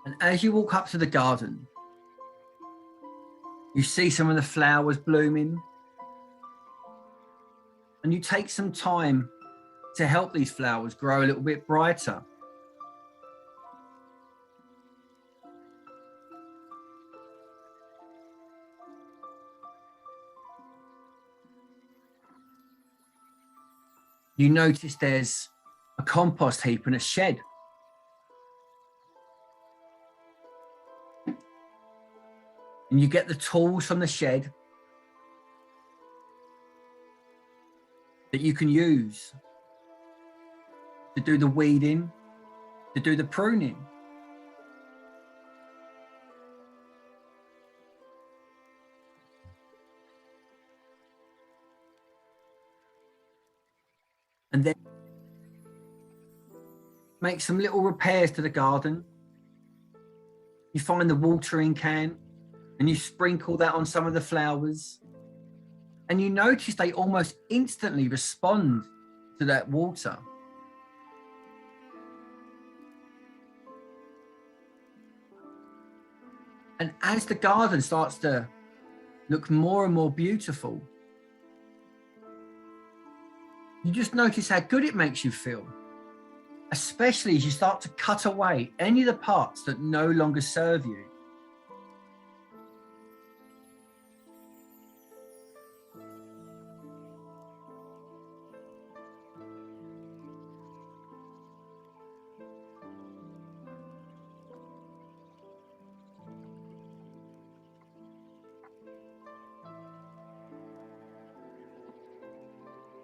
And as you walk up to the garden, you see some of the flowers blooming, and you take some time to help these flowers grow a little bit brighter. You notice there's a compost heap and a shed. And you get the tools from the shed that you can use to do the weeding, to do the pruning. And then make some little repairs to the garden. You find the watering can and you sprinkle that on some of the flowers. And you notice they almost instantly respond to that water. And as the garden starts to look more and more beautiful, you just notice how good it makes you feel, especially as you start to cut away any of the parts that no longer serve you.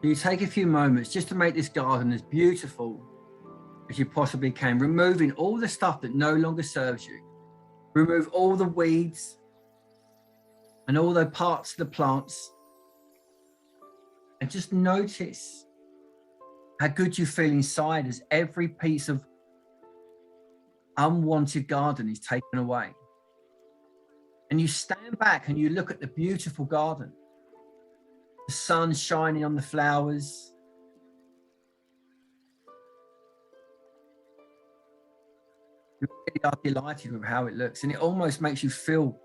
You take a few moments just to make this garden as beautiful as you possibly can, removing all the stuff that no longer serves you. Remove all the weeds and all the parts of the plants, and just notice how good you feel inside as every piece of unwanted garden is taken away. And you stand back and you look at the beautiful garden. The sun shining on the flowers. You really are delighted with how it looks, and it almost makes you feel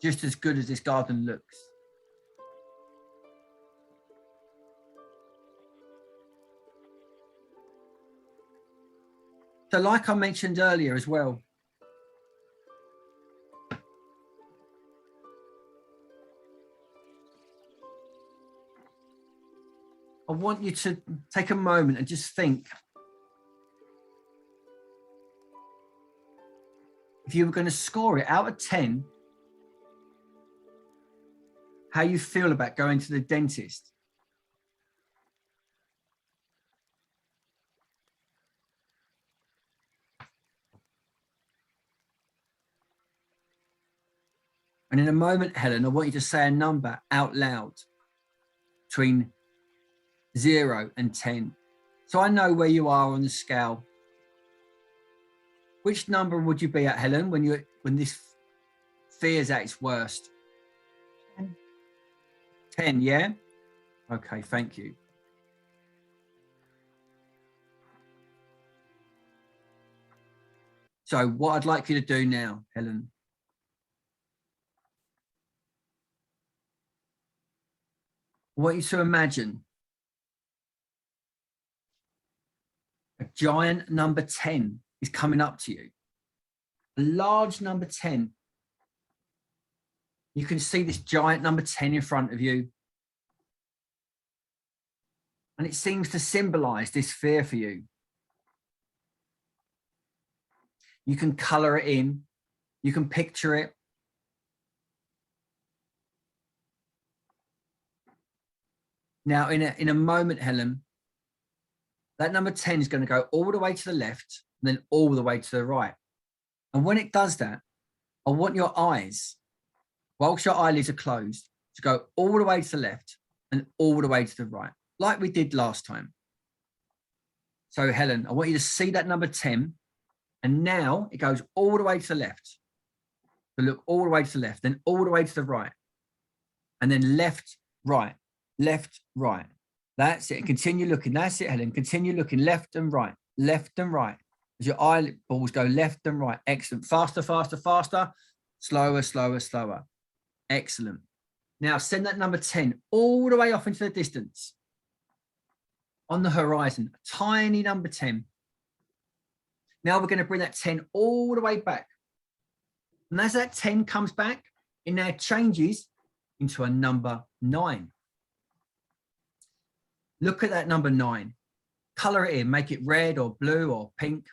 just as good as this garden looks. So like I mentioned earlier as well, I want you to take a moment and just think, if you were going to score it out of 10, how you feel about going to the dentist. And in a moment, Helen, I want you to say a number out loud between 0 and 10. So I know where you are on the scale. Which number would you be at, Helen, when this fear is at its worst? 10. 10, yeah? Okay, thank you. So what I'd like you to do now, Helen, I want you to imagine a giant number 10 is coming up to you. A large number 10. You can see this giant number 10 in front of you. And it seems to symbolize this fear for you. You can color it in. You can picture it. Now, in a moment, Helen, that number 10 is going to go all the way to the left and then all the way to the right. And when it does that, I want your eyes, whilst your eyelids are closed, to go all the way to the left and all the way to the right, like we did last time. So, Helen, I want you to see that number 10. And now it goes all the way to the left. So look all the way to the left, then all the way to the right. And then left, right, left, right. That's it. Continue looking. That's it, Helen. Continue looking left and right, left and right, As your eyeballs go left and right. Excellent. Faster, faster, faster. Slower, slower, slower. Excellent. Now send that number 10 all the way off into the distance. On the horizon, a tiny number 10. Now we're going to bring that 10 all the way back. And as that 10 comes back, it now changes into a number 9. Look at that number 9. Color it in, make it red or blue or pink.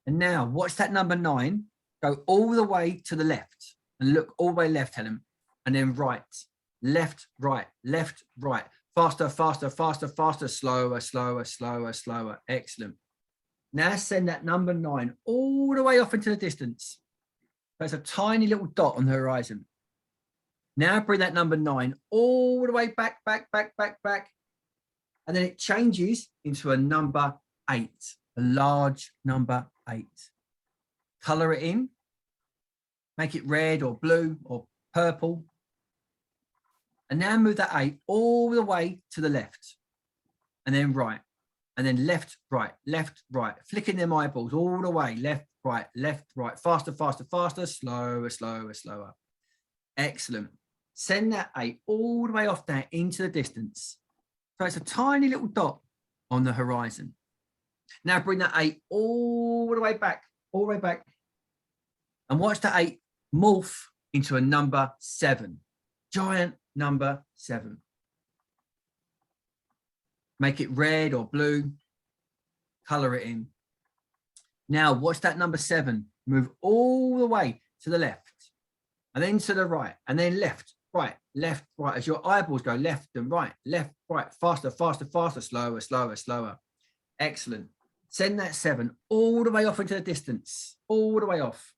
And now watch that number 9 go all the way to the left. And look all the way left, Helen. And then right, left, right, left, right. Faster, faster, faster, faster, slower, slower, slower, slower. Excellent. Now send that number 9 all the way off into the distance. That's a tiny little dot on the horizon. Now bring that number 9 all the way back, back, back, back, back. And then it changes into a number 8, a large number 8. Color it in. Make it red or blue or purple. And now move that 8 all the way to the left. And then right. And then left, right, flicking them eyeballs all the way, left, right, faster, faster, faster, slower, slower, slower. Excellent. Send that 8 all the way off there into the distance. So it's a tiny little dot on the horizon. Now bring that 8 all the way back, and watch that 8 morph into a number 7, giant number 7. Make it red or blue, color it in. Now watch that number 7 move all the way to the left and then to the right and then left, right, as your eyeballs go left, right, faster, faster, faster, slower, slower, slower. Excellent. Send that 7 all the way off into the distance, all the way off.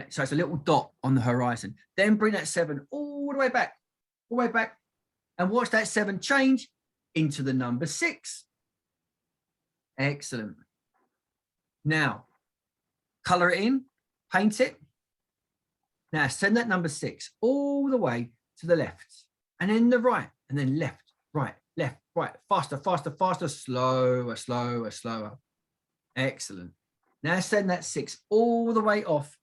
So it's a little dot on the horizon. Then bring that 7 all the way back, and watch that 7 change into the number 6. Excellent. Now, color it in, paint it. Now send that number 6 all the way to the left and then the right and then left, right, faster, faster, faster, slower, slower, slower. Excellent. Now send that 6 all the way off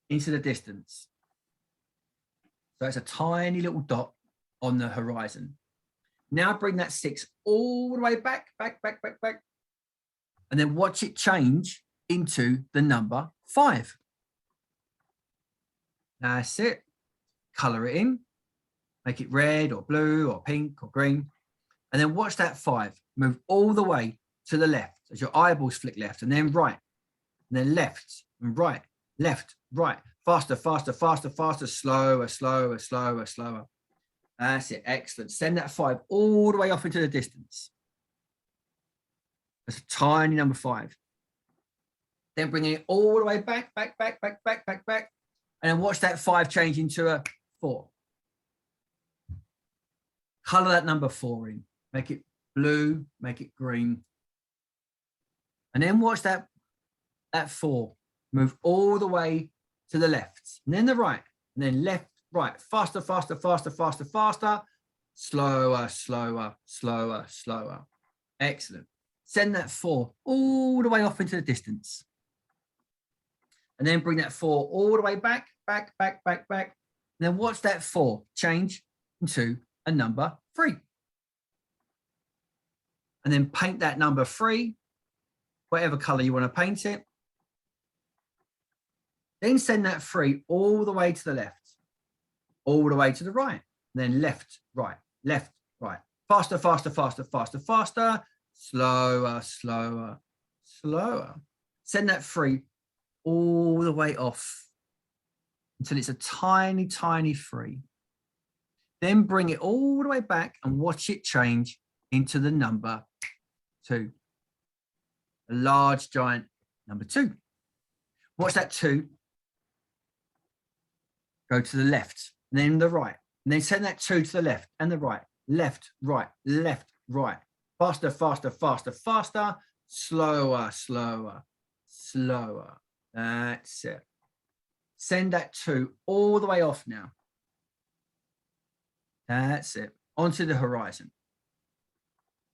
into the distance. So it's a tiny little dot on the horizon. Now bring that 6 all the way back, and then watch it change into the number 5. That's it. Color it in, make it red or blue or pink or green, and then watch that 5 move all the way to the left as your eyeballs flick left, and then right, and then left and right, left, right, faster, faster, faster, faster, slower, slower, slower, slower. That's it. Excellent. Send that 5 all the way off into the distance. That's a tiny number 5. Then bring it all the way back, and then watch that 5 change into a 4. Color that number 4 in. Make it blue, make it green. And then watch that 4 move all the way to the left, and then the right, and then left, right, faster, faster, faster, faster, faster, slower, slower, slower, slower. Excellent. Send that 4 all the way off into the distance. And then bring that 4 all the way back. And then watch that 4 change into a number 3. And then paint that number 3, whatever color you want to paint it. Then send that 3 all the way to the left, all the way to the right, and then left, right, faster, faster, faster, faster, faster, slower, slower, slower. Send that 3 all the way off until it's a tiny, tiny 3. Then bring it all the way back and watch it change into the number 2, a large, giant number 2. Watch that 2 go to the left, and then the right, and then send that 2 to the left and the right, left, right, faster, faster, faster, faster, slower, slower, slower. That's it. Send that 2 all the way off now. That's it. Onto the horizon.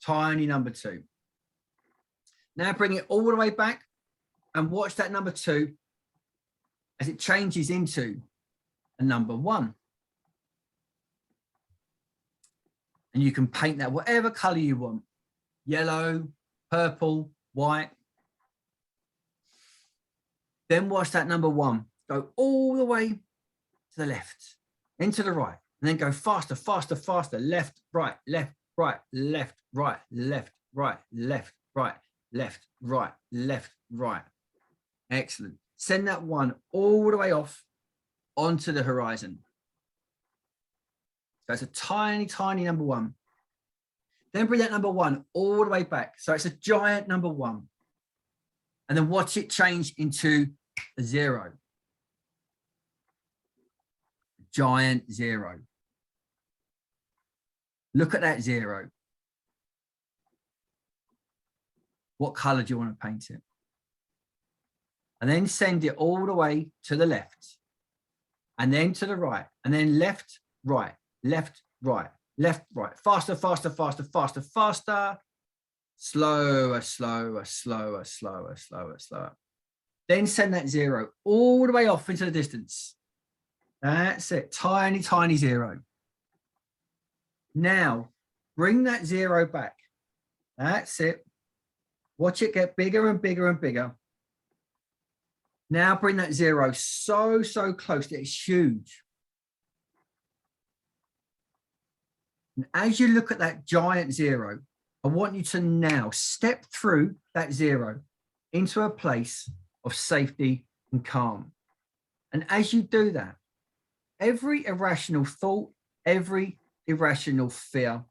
Tiny number 2. Now bring it all the way back and watch that number 2 as it changes into a number 1. And you can paint that whatever color you want. Yellow, purple, white. Then watch that number 1 go all the way to the left, into the right, and then go faster, faster, faster, left, right, left, right, left, right, left, right, left, right, left, right, left, right. Excellent. Send that 1 all the way off onto the horizon. So it's a tiny, tiny number 1. Then bring that number 1 all the way back. So it's a giant number 1. And then watch it change into a 0. Giant 0. Look at that 0. What color do you want to paint it? And then send it all the way to the left. And then to the right. And then left, right, left, right, left, right. Faster, faster, faster, faster, faster. Slower, slower, slower, slower, slower, slower. Then send that 0 all the way off into the distance. That's it. Tiny, tiny 0. Now, bring that 0 back. That's it. Watch it get bigger and bigger and bigger. Now bring that 0 so, so close that it's huge. And as you look at that giant 0, I want you to now step through that 0 into a place of safety and calm. And as you do that, every irrational thought, every irrational fear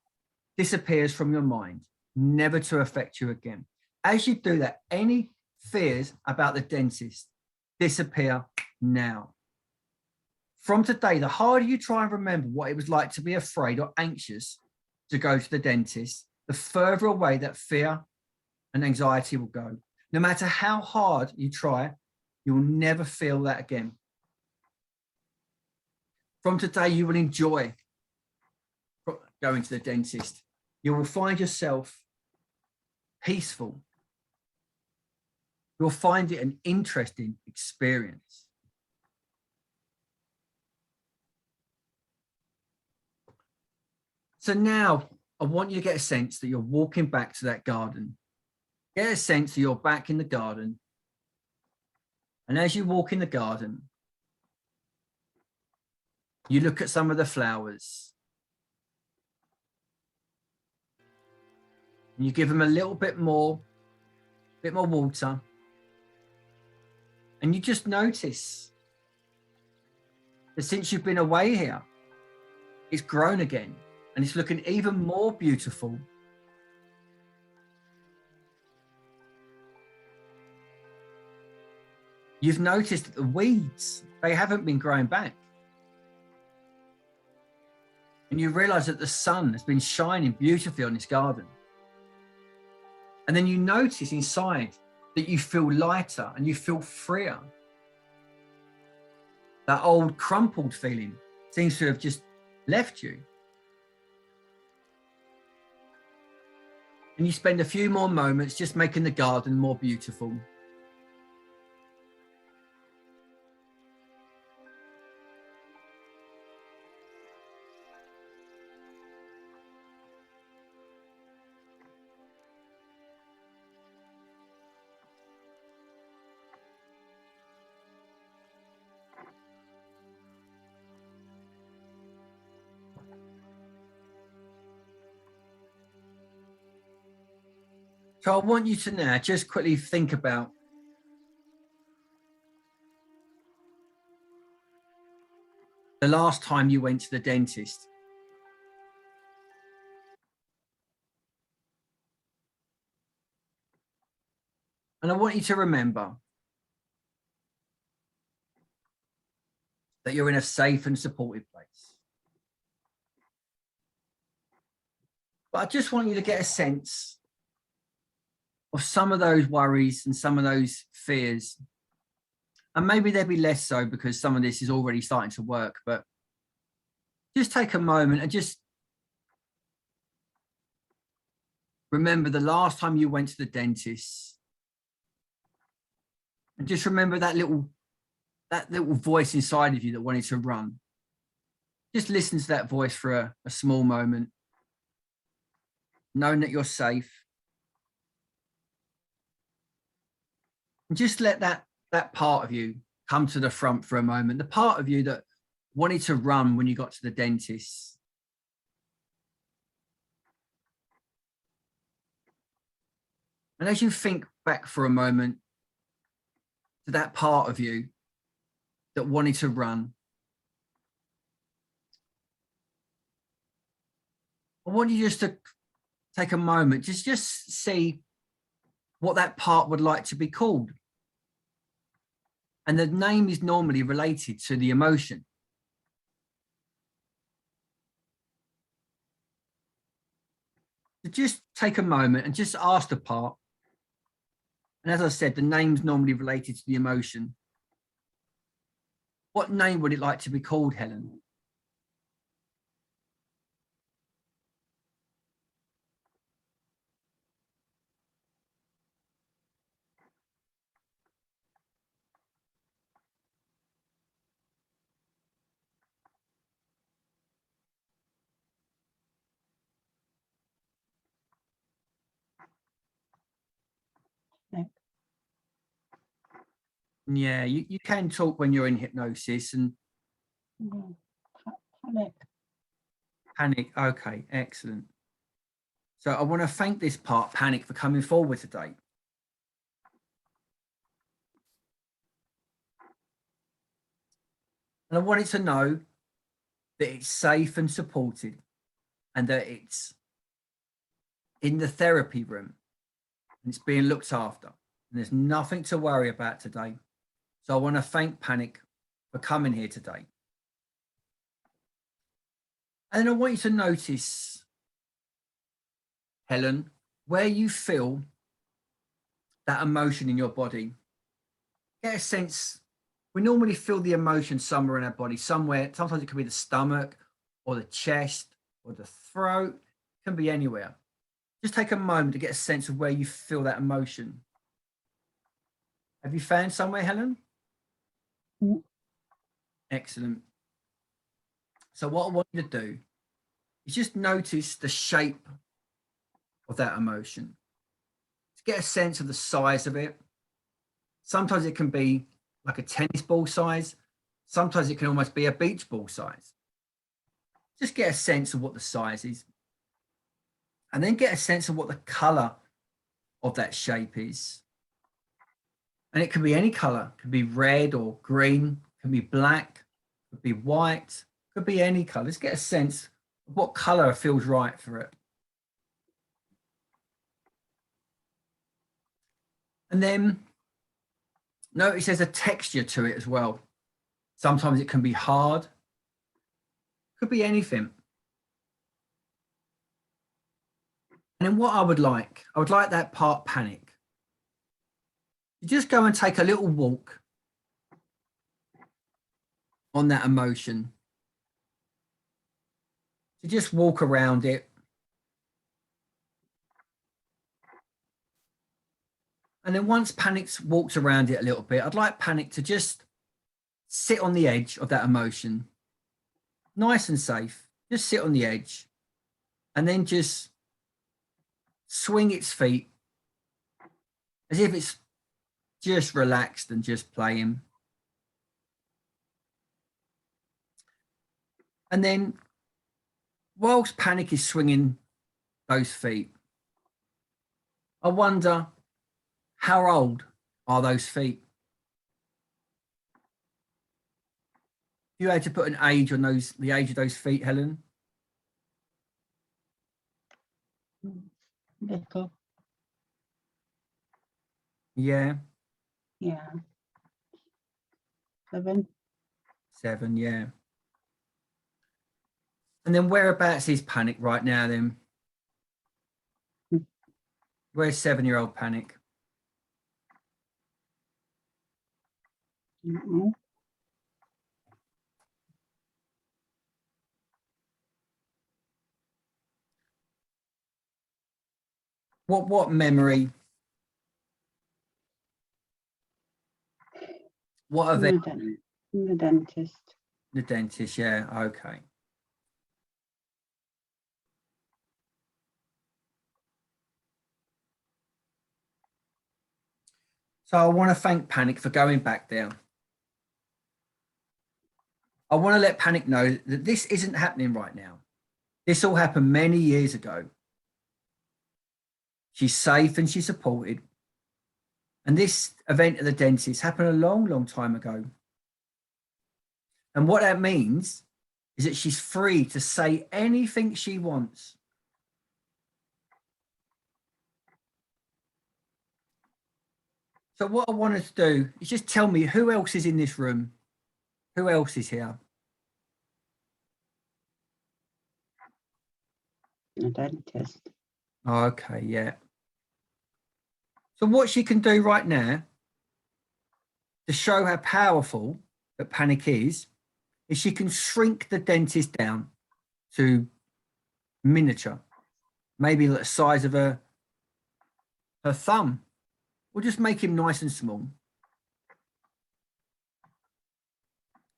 disappears from your mind, never to affect you again. As you do that, any fears about the dentist disappear now. From today, the harder you try and remember what it was like to be afraid or anxious to go to the dentist, the further away that fear and anxiety will go. No matter how hard you try, you will never feel that again. From today, you will enjoy going to the dentist. You will find yourself peaceful. You'll find it an interesting experience. So now I want you to get a sense that you're walking back to that garden. Get a sense that you're back in the garden. And as you walk in the garden, you look at some of the flowers. And you give them a little bit more water. And you just notice that since you've been away here, it's grown again and it's looking even more beautiful. You've noticed that the weeds, they haven't been growing back. And you realize that the sun has been shining beautifully on this garden. And then you notice inside that you feel lighter and you feel freer. That old crumpled feeling seems to have just left you. And you spend a few more moments just making the garden more beautiful. So I want you to now just quickly think about the last time you went to the dentist. And I want you to remember that you're in a safe and supportive place. But I just want you to get a sense of some of those worries and some of those fears. And maybe they'll be less so because some of this is already starting to work, but just take a moment and just remember the last time you went to the dentist And just remember that little voice inside of you that wanted to run. Just listen to that voice for a small moment, knowing that you're safe. And just let that part of you come to the front for a moment. The part of you that wanted to run when you got to the dentist. And as you think back for a moment to that part of you that wanted to run, I want you just to take a moment, just see what that part would like to be called. And the name is normally related to the emotion. So just take a moment and just ask the part. And as I said, the name's normally related to the emotion. What name would it like to be called, Helen? Yeah, you can talk when you're in hypnosis and Panic. Panic. Okay, excellent. So I want to thank this part, Panic, for coming forward today. And I want it to know that it's safe and supported and that it's in the therapy room and it's being looked after. And there's nothing to worry about today. So I want to thank Panic for coming here today. And I want you to notice, Helen, where you feel that emotion in your body. Get a sense. We normally feel the emotion somewhere in our body, somewhere. Sometimes it can be the stomach or the chest or the throat. It can be anywhere. Just take a moment to get a sense of where you feel that emotion. Have you found somewhere, Helen? Excellent. So what I want you to do is just notice the shape of that emotion. To get a sense of the size of it. Sometimes it can be like a tennis ball size. Sometimes it can almost be a beach ball size. Just get a sense of what the size is. And then get a sense of what the color of that shape is. And it can be any color. It could be red or green. It can be black. It could be white. It could be any color. Just get a sense of what color feels right for it. And then notice there's a texture to it as well. Sometimes it can be hard. It could be anything. And then what I would like that part, Panic. You just go and take a little walk on that emotion. You just walk around it. And then once Panic's walked around it a little bit, I'd like Panic to just sit on the edge of that emotion. Nice and safe. Just sit on the edge. And then just swing its feet as if it's just relaxed and just playing. And then whilst Panic is swinging those feet, I wonder, how old are those feet? If you had to put an age on the age of those feet, Helen? Little. Yeah. Yeah. 7. 7, yeah. And then whereabouts is Panic right now then? Where's 7-year-old Panic? What memory What event? The dentist. The dentist, yeah, okay. So I want to thank Panic for going back there. I want to let Panic know that this isn't happening right now. This all happened many years ago. She's safe and she's supported. And this event at the dentist happened a long, long time ago. And what that means is that she's free to say anything she wants. So what I wanted to do is just tell me who else is in this room? Who else is here? The dentist. Okay, yeah. So what she can do right now to show how powerful that Panic is she can shrink the dentist down to miniature, maybe the size of her thumb. We'll just make him nice and small.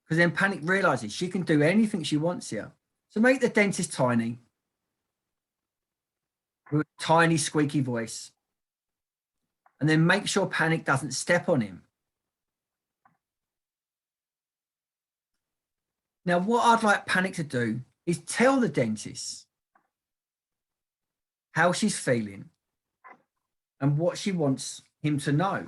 Because then Panic realizes she can do anything she wants here. So make the dentist tiny, with a tiny squeaky voice. And then make sure Panic doesn't step on him. Now, what I'd like Panic to do is tell the dentist how she's feeling and what she wants him to know.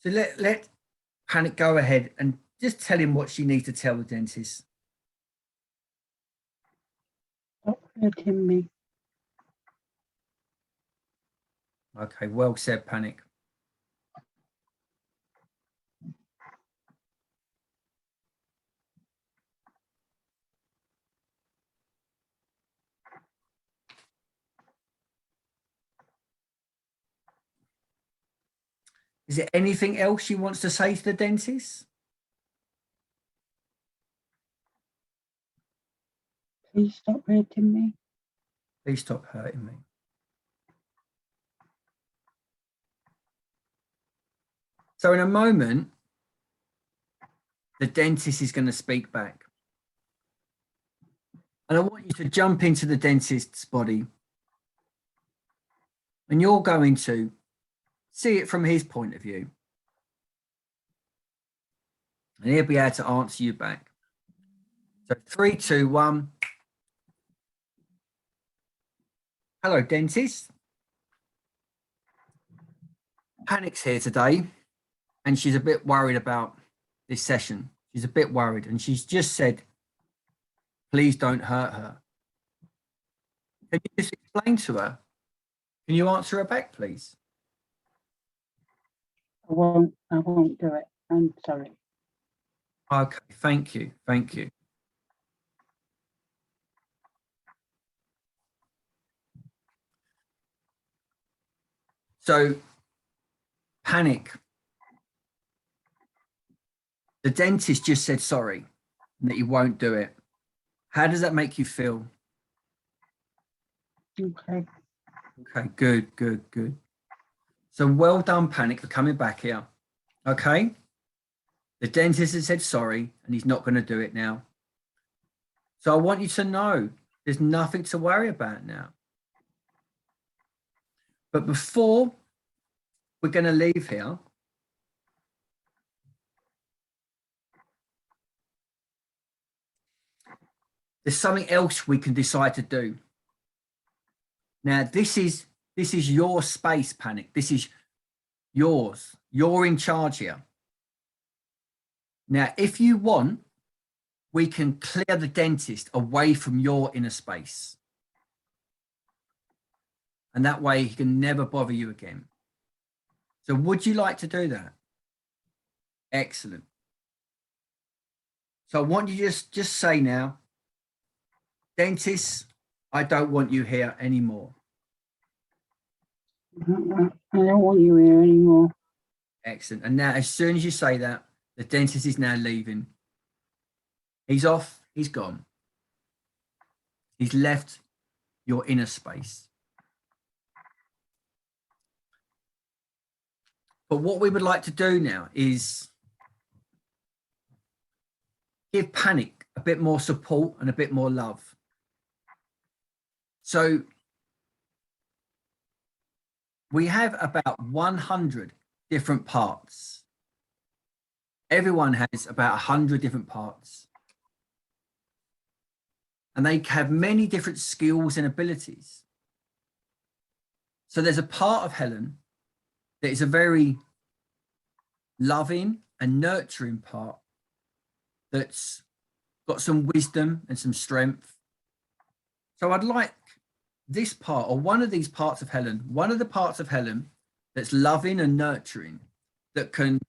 So let Panic go ahead and just tell him what she needs to tell the dentist. Stop hurting me. Okay, well said, Panic. Is there anything else she wants to say to the dentist? Please stop hurting me. Please stop hurting me. So in a moment, the dentist is going to speak back. And I want you to jump into the dentist's body. And you're going to see it from his point of view. And he'll be able to answer you back. So 3, 2, 1. Hello, dentist. Panic's here today, and she's a bit worried about this session. She's a bit worried, and she's just said, please don't hurt her. Can you just explain to her? Can you answer her back, please? I won't do it. I'm sorry. Okay, thank you. Thank you. So, Panic. The dentist just said sorry and that he won't do it. How does that make you feel? Okay. Okay, good, good, good. So well done, Panic, for coming back here. Okay? The dentist has said sorry and he's not going to do it now. So I want you to know there's nothing to worry about now. But before we're going to leave here, there's something else we can decide to do. Now, this is your space, Panic. This is yours. You're in charge here. Now, if you want, we can clear the dentist away from your inner space. And that way he can never bother you again. So would you like to do that? Excellent. So I want you to just say now, dentist, I don't want you here anymore. I don't want you here anymore. Excellent. And now, as soon as you say that, the dentist is now leaving. He's off. He's gone. He's left your inner space. But what we would like to do now is give panic a bit more support and a bit more love. So we have about 100 different parts. Everyone has about 100 different parts. And they have many different skills and abilities. So there's a part of Helen that is a very loving and nurturing part that's got some wisdom and some strength. So I'd like this part, or one of these parts of Helen, one of the parts of Helen that's loving and nurturing, that can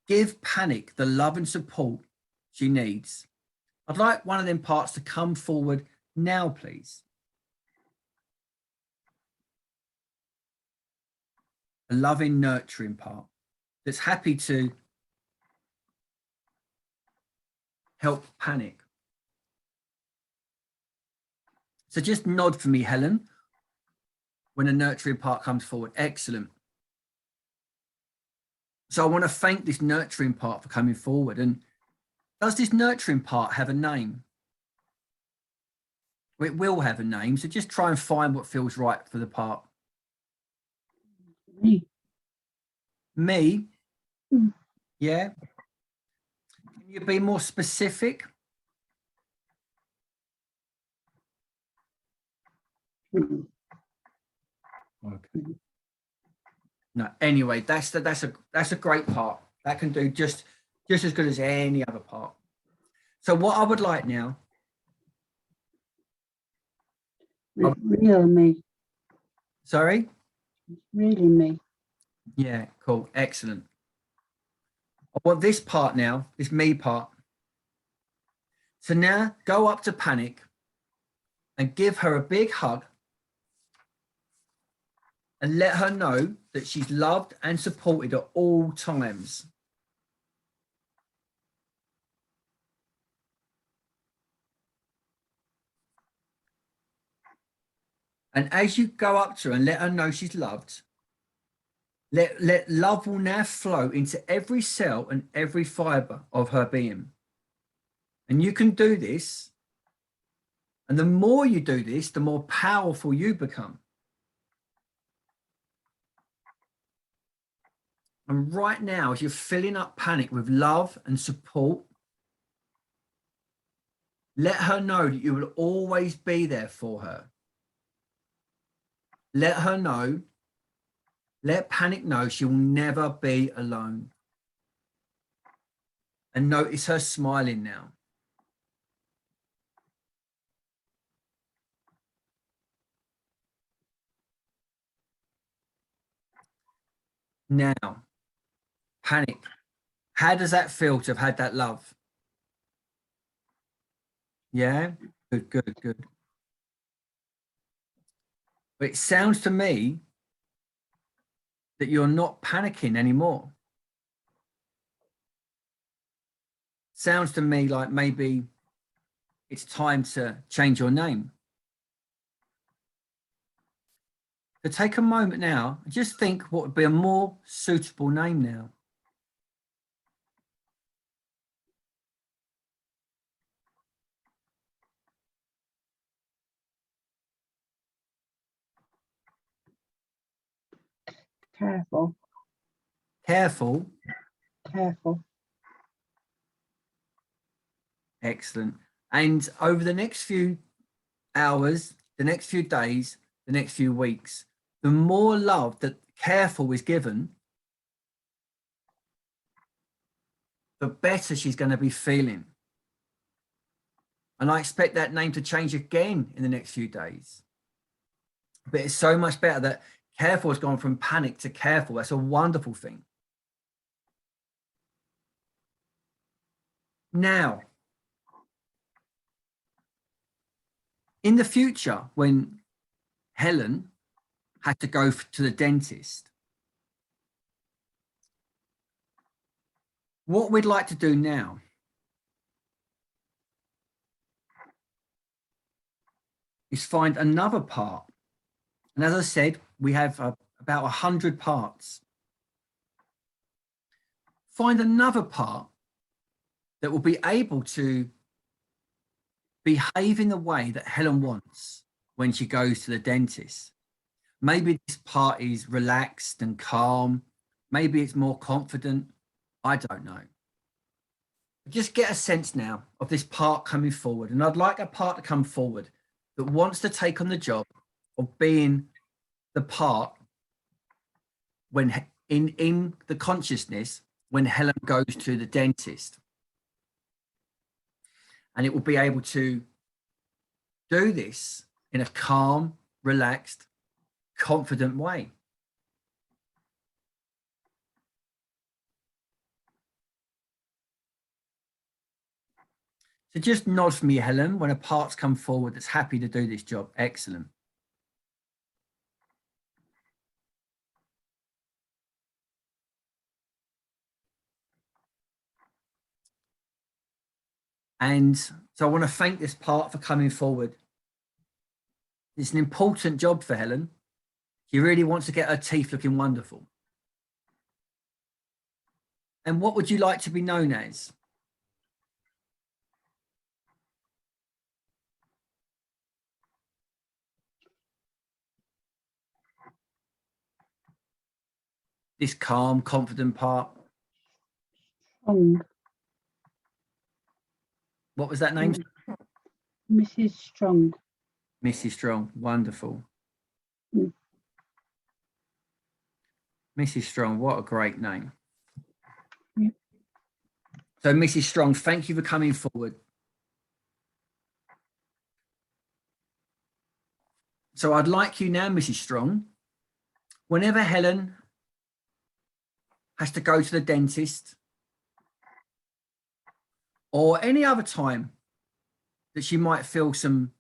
give panic the love and support she needs. I'd like one of them parts to come forward now, please. A loving, nurturing part that's happy to help panic. So just nod for me, Helen, when a nurturing part comes forward. Excellent. So I want to thank this nurturing part for coming forward. And does this nurturing part have a name? It will have a name. So just try and find what feels right for the part. Me. Me? Mm. Yeah. Can you be more specific? Mm. Okay. No, anyway, that's a great part. That can do just as good as any other part. So what I would like now. Real me. Sorry? Really me. Yeah, cool. Excellent. I want this part now, this me part. So now go up to Panic and give her a big hug and let her know that she's loved and supported at all times. And as you go up to her and let her know she's loved, let love will now flow into every cell and every fiber of her being. And you can do this. And the more you do this, the more powerful you become. And right now, as you're filling up Panic with love and support, let her know that you will always be there for her. Let her know, let Panic know she will never be alone. And notice her smiling now. Now, Panic, how does that feel to have had that love? Yeah, good, good, good. But it sounds to me that you're not panicking anymore. Sounds to me like maybe it's time to change your name. So take a moment now and just think what would be a more suitable name now. Careful. Careful. Careful. Excellent. And over the next few hours, the next few days, the next few weeks, the more love that Careful is given, the better she's going to be feeling. And I expect that name to change again in the next few days. But it's so much better that Careful has gone from Panic to Careful. That's a wonderful thing. Now, in the future, when Helen had to go to the dentist, what we'd like to do now is find another part. And as I said, we have about 100 parts. find another part that will be able to behave in the way that Helen wants when she goes to the dentist. Maybe this part is relaxed and calm. Maybe it's more confident. I don't know. Just get a sense now of this part coming forward. And I'd like a part to come forward that wants to take on the job of being the part when in the consciousness when Helen goes to the dentist. And it will be able to do this in a calm, relaxed, confident way. So just nod for me, Helen, when a part's come forward that's happy to do this job. Excellent. And so I want to thank this part for coming forward. It's an important job for Helen. She really wants to get her teeth looking wonderful. And what would you like to be known as? This calm, confident part. Strong. What was that name? Mrs. Strong. Mrs. Strong. Wonderful. Mm. Mrs. Strong, what a great name. Yeah. So, Mrs. Strong, thank you for coming forward. So I'd like you now, Mrs. Strong, whenever Helen has to go to the dentist or any other time that she might feel some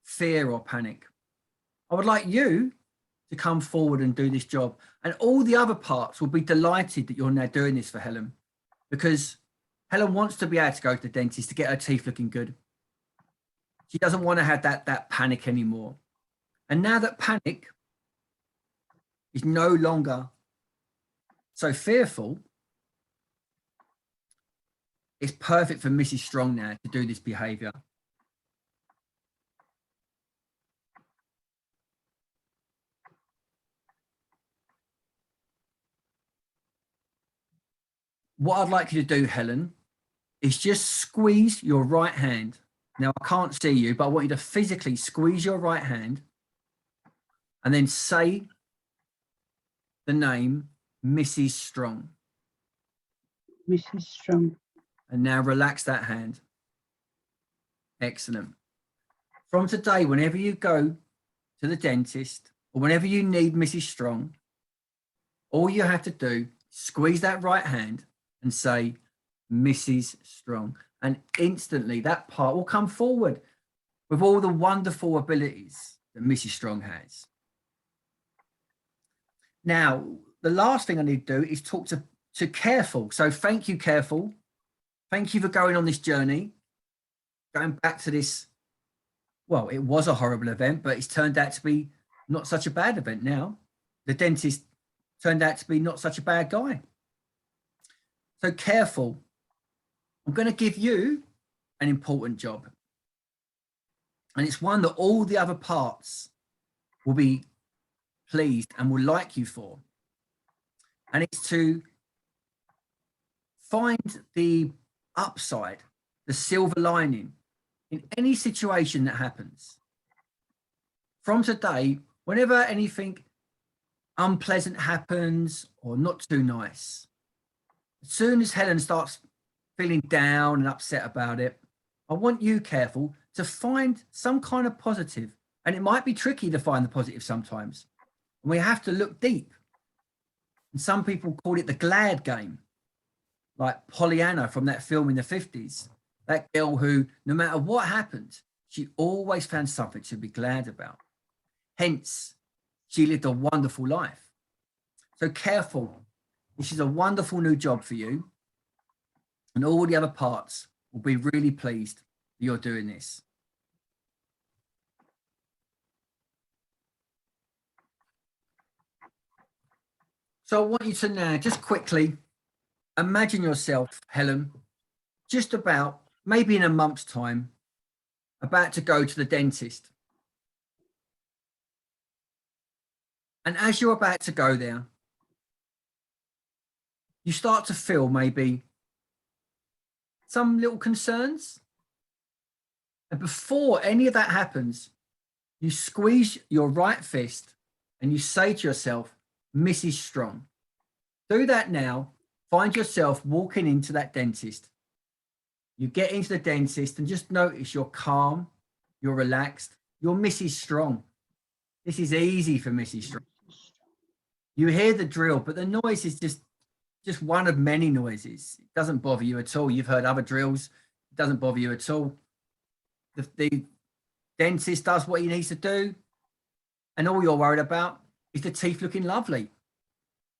fear or panic, I would like you to come forward and do this job. And all the other parts will be delighted that you're now doing this for Helen, because Helen wants to be able to go to the dentist to get her teeth looking good. She doesn't want to have that panic anymore. And now that panic is no longer so fearful, it's perfect for Mrs. Strong now to do this behavior. What I'd like you to do, Helen, is just squeeze your right hand. Now, I can't see you, but I want you to physically squeeze your right hand and then say the name Mrs. Strong. Mrs. Strong. And now relax that hand. Excellent. From today, whenever you go to the dentist or whenever you need Mrs. Strong, all you have to do, squeeze that right hand and say Mrs. Strong. And instantly that part will come forward with all the wonderful abilities that Mrs. Strong has. Now, the last thing I need to do is talk to Careful. So thank you, Careful. Thank you for going on this journey, going back to this. Well, it was a horrible event, but it's turned out to be not such a bad event now. The dentist turned out to be not such a bad guy. So Careful, I'm going to give you an important job. And it's one that all the other parts will be pleased and will like you for. And it's to find the upside, the silver lining in any situation that happens. From today, whenever anything unpleasant happens or not too nice, as soon as Helen starts feeling down and upset about it, I want you, Careful, to find some kind of positive. And it might be tricky to find the positive sometimes. And we have to look deep. And some people call it the glad game, like Pollyanna from that film in the 50s. That girl who, no matter what happened, she always found something to be glad about. Hence, she lived a wonderful life. So Careful, this is a wonderful new job for you. And all the other parts will be really pleased that you're doing this. So I want you to now just quickly imagine yourself, Helen, just about, maybe in a month's time, about to go to the dentist. And as you're about to go there, you start to feel maybe some little concerns. And before any of that happens, you squeeze your right fist and you say to yourself, Mrs. Strong. Do that now. Find yourself walking into that dentist. You get into the dentist and just notice you're calm, you're relaxed, you're Mrs. Strong. This is easy for Mrs. Strong. You hear the drill, but the noise is just one of many noises. It doesn't bother you at all. You've heard other drills. It doesn't bother you at all. The dentist does what he needs to do, and all you're worried about is the teeth looking lovely.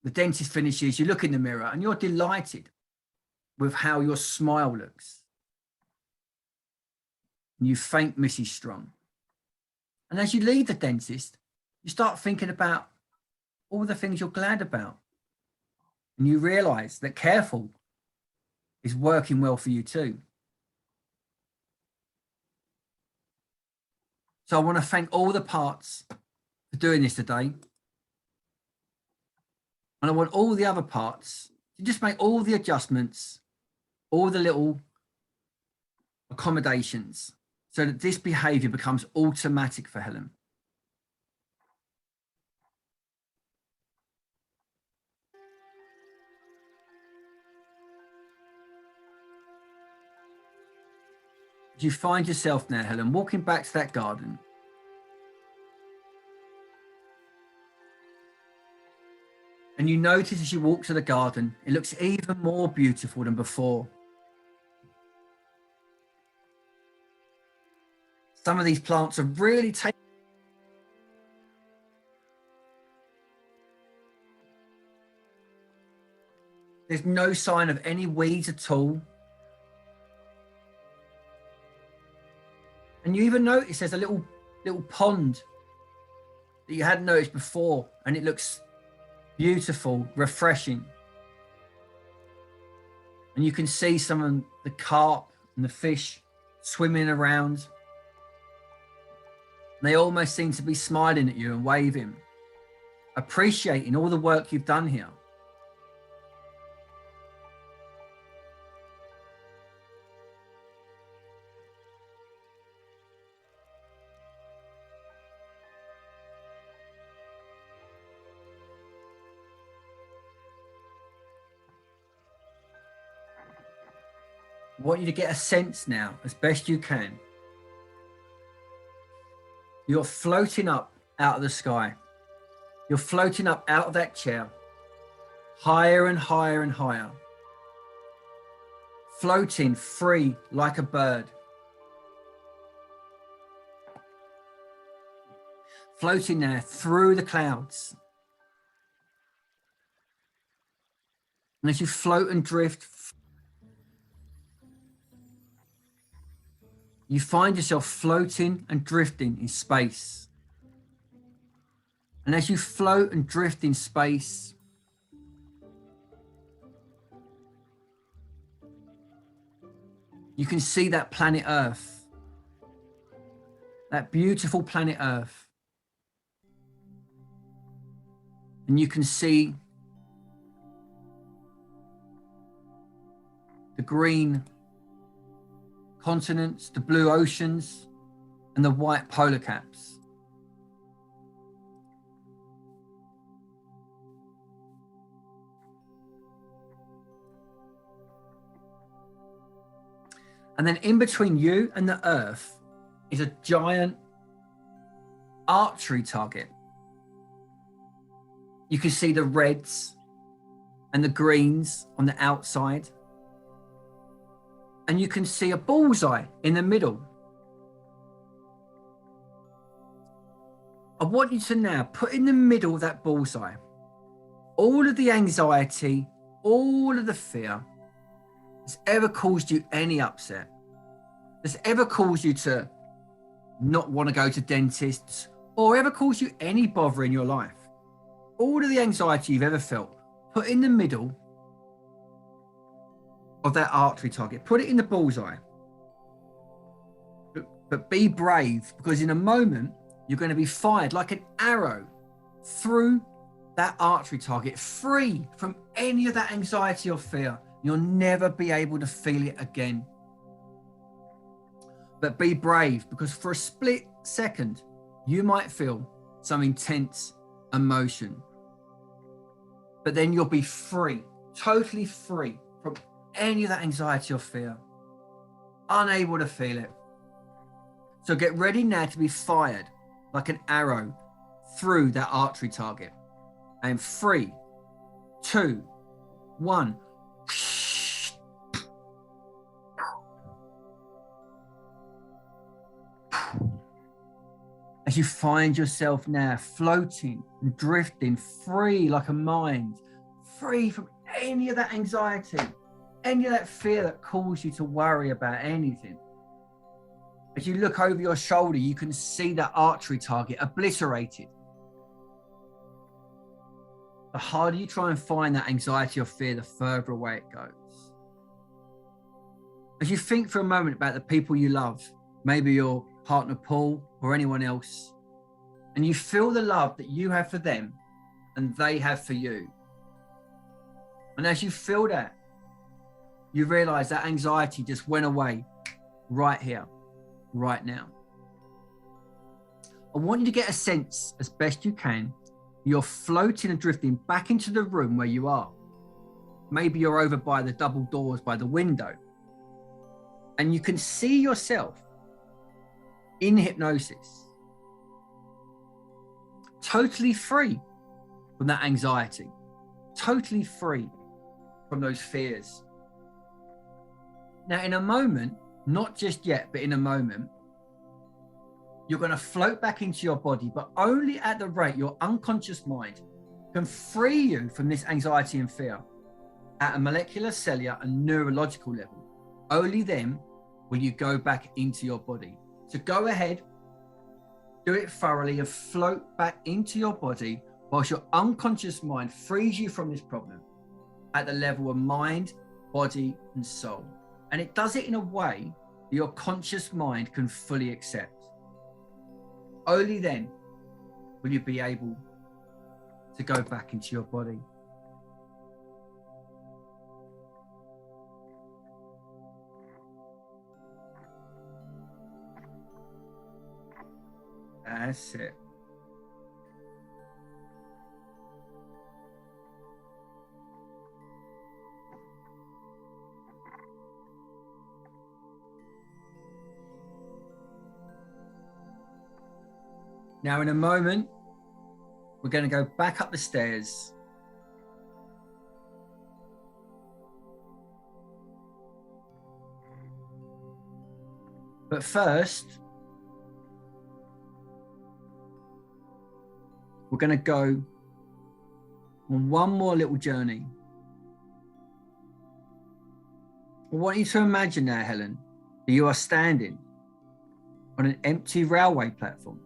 The dentist finishes, you look in the mirror, and you're delighted with how your smile looks. And you thank Mrs. Strong. And as you leave the dentist, you start thinking about all the things you're glad about. And you realize that careful is working well for you too. So I want to thank all the parts for doing this today. And I want all the other parts to just make all the adjustments, all the little accommodations, so that this behavior becomes automatic for Helen. You find yourself now, Helen, walking back to that garden. And you notice as you walk to the garden, it looks even more beautiful than before. Some of these plants are really taking. There's no sign of any weeds at all. And you even notice there's a little pond that you hadn't noticed before, and it looks beautiful, refreshing. And you can see some of the carp and the fish swimming around. And they almost seem to be smiling at you and waving, appreciating all the work you've done here. I want you to get a sense now, as best you can. You're floating up out of the sky. You're floating up out of that chair, higher and higher and higher. Floating free like a bird. Floating there through the clouds. And as you float and drift, you find yourself floating and drifting in space. And as you float and drift in space, you can see that planet Earth, that beautiful planet Earth. And you can see the green continents, the blue oceans, and the white polar caps. And then in between you and the Earth is a giant archery target. You can see the reds and the greens on the outside. And you can see a bullseye in the middle. I want you to now put in the middle of that bullseye all of the anxiety, all of the fear that's ever caused you any upset, that's ever caused you to not want to go to dentists, or ever caused you any bother in your life. All of the anxiety you've ever felt, put in the middle of that artery target. Put it in the bullseye. But be brave, because in a moment, you're going to be fired like an arrow through that artery target, free from any of that anxiety or fear. You'll never be able to feel it again. But be brave, because for a split second, you might feel some intense emotion. But then you'll be free, totally free from any of that anxiety or fear, unable to feel it. So get ready now to be fired like an arrow through that artery target. And 3, 2, 1. As you find yourself now floating and drifting free like a mind, free from any of that anxiety, any of that fear that caused you to worry about anything. As you look over your shoulder, you can see that artery target obliterated. The harder you try and find that anxiety or fear, the further away it goes. As you think for a moment about the people you love, maybe your partner Paul or anyone else, and you feel the love that you have for them and they have for you. And as you feel that, you realize that anxiety just went away right here, right now. I want you to get a sense, as best you can, you're floating and drifting back into the room where you are. Maybe you're over by the double doors by the window, and you can see yourself in hypnosis, totally free from that anxiety, totally free from those fears. Now, in a moment, not just yet, but in a moment, you're going to float back into your body, but only at the rate your unconscious mind can free you from this anxiety and fear at a molecular, cellular, and neurological level. Only then will you go back into your body. So go ahead, do it thoroughly, and float back into your body whilst your unconscious mind frees you from this problem at the level of mind, body, and soul. And it does it in a way that your conscious mind can fully accept. Only then will you be able to go back into your body. That's it. Now, in a moment, we're going to go back up the stairs. But first, we're going to go on one more little journey. I want you to imagine now, Helen, that you are standing on an empty railway platform.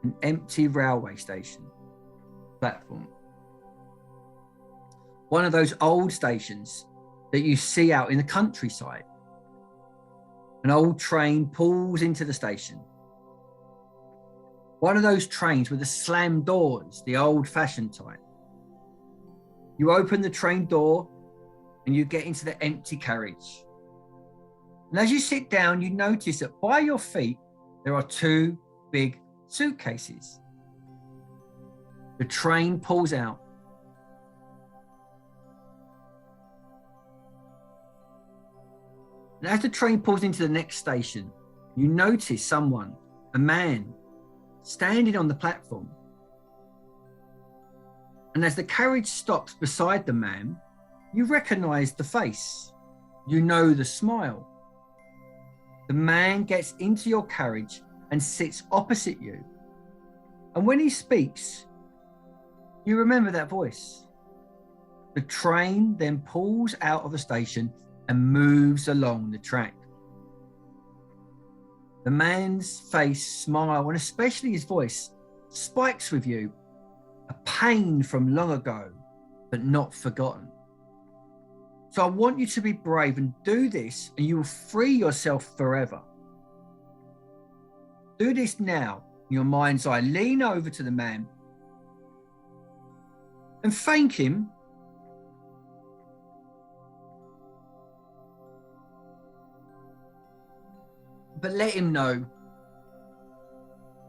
An empty railway station platform. One of those old stations that you see out in the countryside. An old train pulls into the station. One of those trains with the slam doors, the old-fashioned type. You open the train door and you get into the empty carriage. And as you sit down, you notice that by your feet, there are 2 big suitcases. The train pulls out. And as the train pulls into the next station, you notice someone, a man, standing on the platform. And as the carriage stops beside the man, you recognize the face. You know the smile. The man gets into your carriage and sits opposite you. And when he speaks, you remember that voice. The train then pulls out of the station and moves along the track. The man's face, smile, and especially his voice spikes with you. A pain from long ago but not forgotten. So I want you to be brave and do this, and you will free yourself forever. Do this now in your mind's eye. Lean over to the man and thank him. But let him know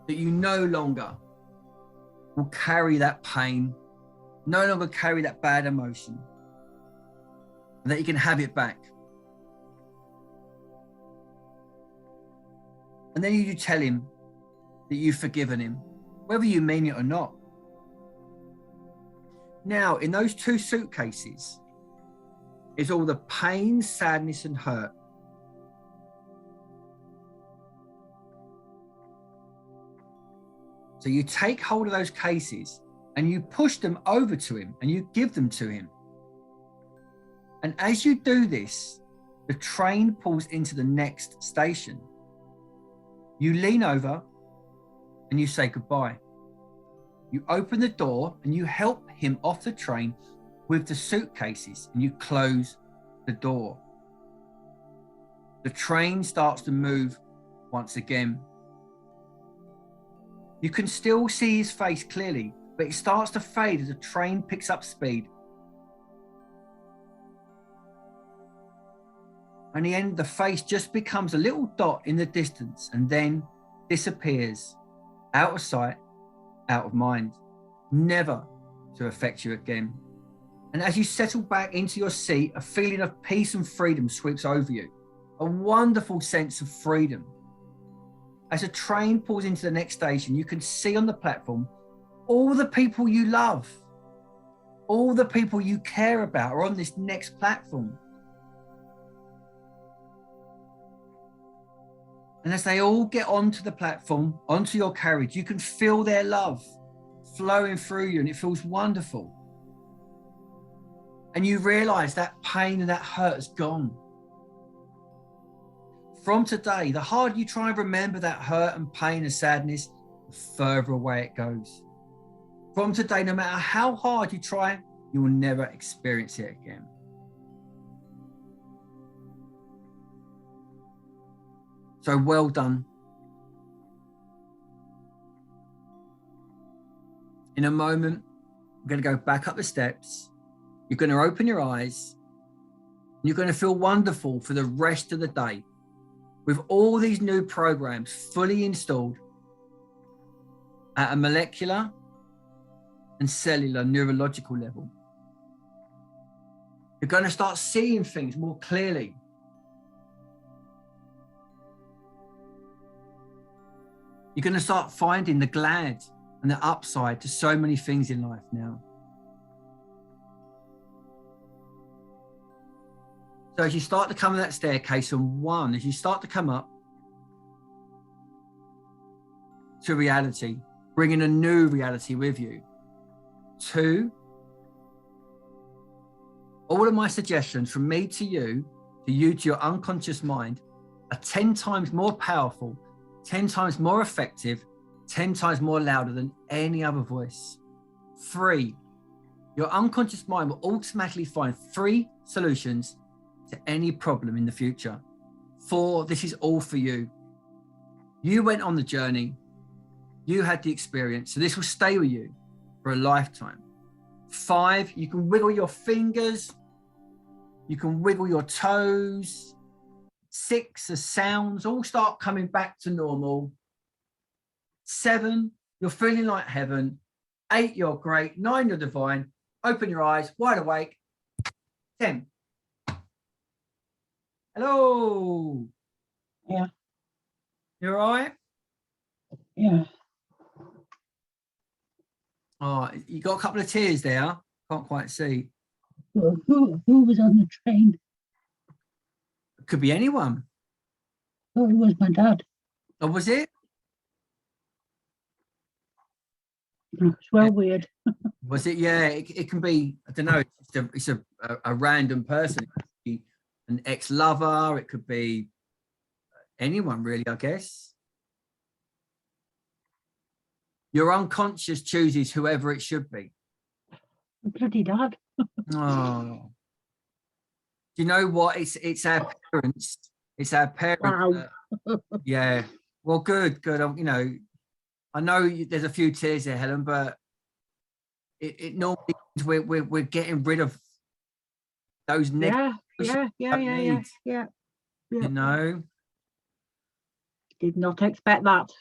that you no longer will carry that pain, no longer carry that bad emotion, and that you can have it back. And then you tell him that you've forgiven him, whether you mean it or not. Now, in those 2 suitcases is all the pain, sadness, and hurt. So you take hold of those cases and you push them over to him and you give them to him. And as you do this, the train pulls into the next station. You lean over and you say goodbye. You open the door and you help him off the train with the suitcases and you close the door. The train starts to move once again. You can still see his face clearly, but it starts to fade as the train picks up speed. And in the end, the face just becomes a little dot in the distance and then disappears, out of sight, out of mind, never to affect you again. And as you settle back into your seat, a feeling of peace and freedom sweeps over you, a wonderful sense of freedom. As a train pulls into the next station, you can see on the platform all the people you love, all the people you care about are on this next platform. And as they all get onto the platform, onto your carriage, you can feel their love flowing through you, and it feels wonderful. And you realize that pain and that hurt is gone. From today, the harder you try and remember that hurt and pain and sadness, the further away it goes. From today, no matter how hard you try, you will never experience it again. So well done. In a moment, we're going to go back up the steps. You're going to open your eyes. You're going to feel wonderful for the rest of the day with all these new programs fully installed at a molecular and cellular neurological level. You're going to start seeing things more clearly. You're going to start finding the glad and the upside to so many things in life now. So as you start to come up that staircase, and 1, as you start to come up to reality, bringing a new reality with you. 2, all of my suggestions from me to you to your unconscious mind are 10 times more powerful, 10 times more effective, 10 times more louder than any other voice. 3, your unconscious mind will automatically find 3 solutions to any problem in the future. 4, this is all for you. You went on the journey. You had the experience. So this will stay with you for a lifetime. 5, you can wiggle your fingers. You can wiggle your toes. 6, the sounds all start coming back to normal. 7, you're feeling like heaven. 8, you're great. 9, you're divine. Open your eyes, wide awake. 10. Hello. Yeah. You all right? Yeah. Oh, you got a couple of tears there. Can't quite see. Well, who was on the train? Could be anyone. Oh, it was my dad. Oh, was it? It's well weird. Was it? Yeah, it can be. I don't know. It's a random person. It could be an ex-lover. It could be anyone, really, I guess. Your unconscious chooses whoever it should be. Bloody dad. Oh, do you know what? It's our parents. It's our parents. Wow. Yeah. Well, good. You know, I know there's a few tears there, Helen, but it normally means we're getting rid of those negative Yeah. needs. Yeah. You know. Did not expect that.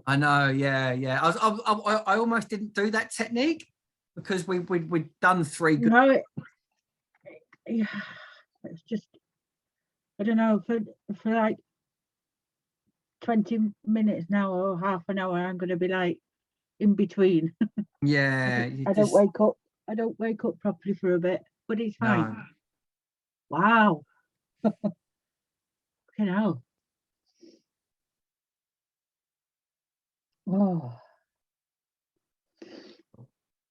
I know. Yeah. I almost didn't do that technique because we'd done 3 good. No, yeah, it's just, I don't know, for like 20 minutes now or half an hour, I'm going to be like in between. Yeah. I don't wake up. I don't wake up properly for a bit, but it's fine. No. Wow. You know. Oh,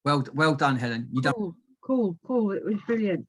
Well done, Helen. You done. cool. It was brilliant.